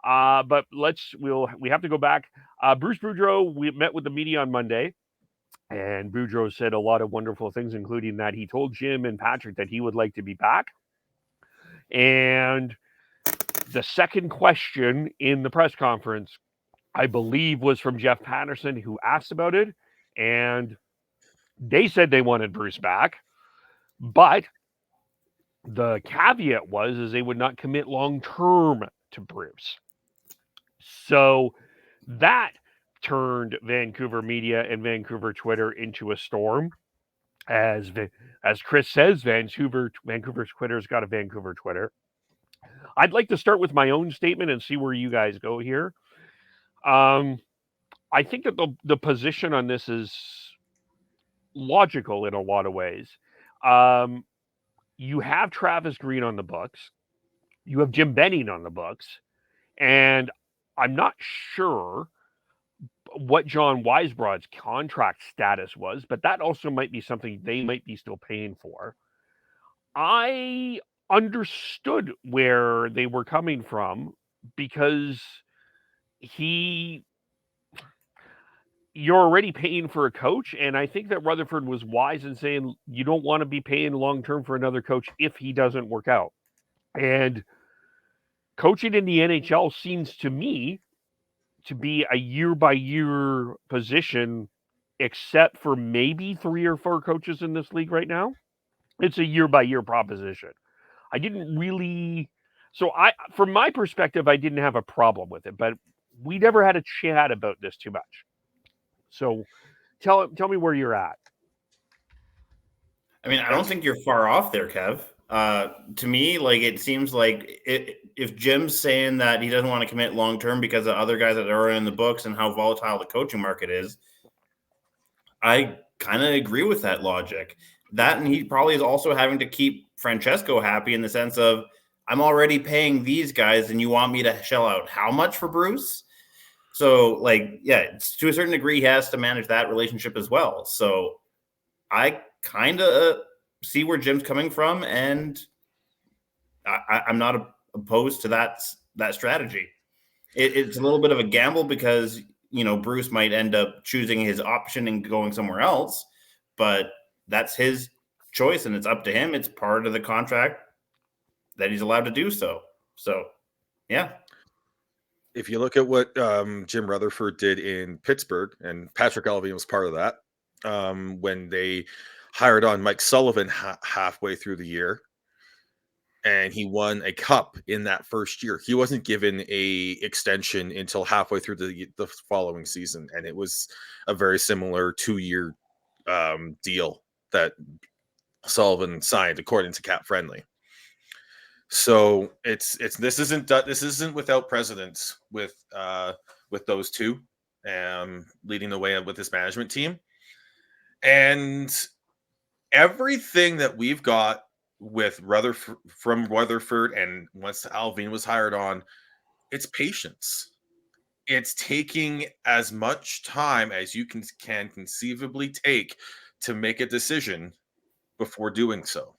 But we have to go back. Bruce Boudreau, we met with the media on Monday, and Boudreau said a lot of wonderful things, including that he told Jim and Patrick that he would like to be back. And the second question in the press conference, I believe, was from Jeff Patterson, who asked about it. And they said they wanted Bruce back. But the caveat is they would not commit long-term to Bruce. So that turned Vancouver media and Vancouver Twitter into a storm. As Chris says, Vancouver's Twitter's got a Vancouver Twitter. I'd like to start with my own statement and see where you guys go here. I think that the position on this is logical in a lot of ways. You have Travis Green on the books. You have Jim Benning on the books. And I'm not sure what John Weisbrod's contract status was, but that also might be something they might be still paying for. I understood where they were coming from because you're already paying for a coach, and I think that Rutherford was wise in saying you don't want to be paying long-term for another coach if he doesn't work out. And coaching in the NHL seems to me to be a year-by-year position, except for maybe 3 or 4 coaches in this league right now. It's a year-by-year proposition. I didn't really... So from my perspective, I didn't have a problem with it, but we never had a chat about this too much. So tell me where you're at. I mean, I don't think you're far off there, Kev. To me, like, it seems like if Jim's saying that he doesn't want to commit long-term because of other guys that are in the books and how volatile the coaching market is, I kind of agree with that logic. That, and he probably is also having to keep Francesco happy in the sense of, I'm already paying these guys and you want me to shell out how much for Bruce? So, like, yeah, to a certain degree, he has to manage that relationship as well. So I kind of see where Jim's coming from, and I'm not opposed to that strategy. It's a little bit of a gamble because, Bruce might end up choosing his option and going somewhere else, but that's his choice and it's up to him. It's part of the contract that he's allowed to do so. So, yeah. If you look at what Jim Rutherford did in Pittsburgh, and Patrick Alvin was part of that, when they hired on Mike Sullivan halfway through the year, and he won a cup in that first year. He wasn't given a extension until halfway through the following season, and it was a very similar 2-year deal that Sullivan signed, according to Cap Friendly. So this isn't without precedence with those two leading the way with this management team, and everything that we've got with Rutherford and once Allvin was hired on, it's patience. It's taking as much time as you can conceivably take to make a decision before doing so.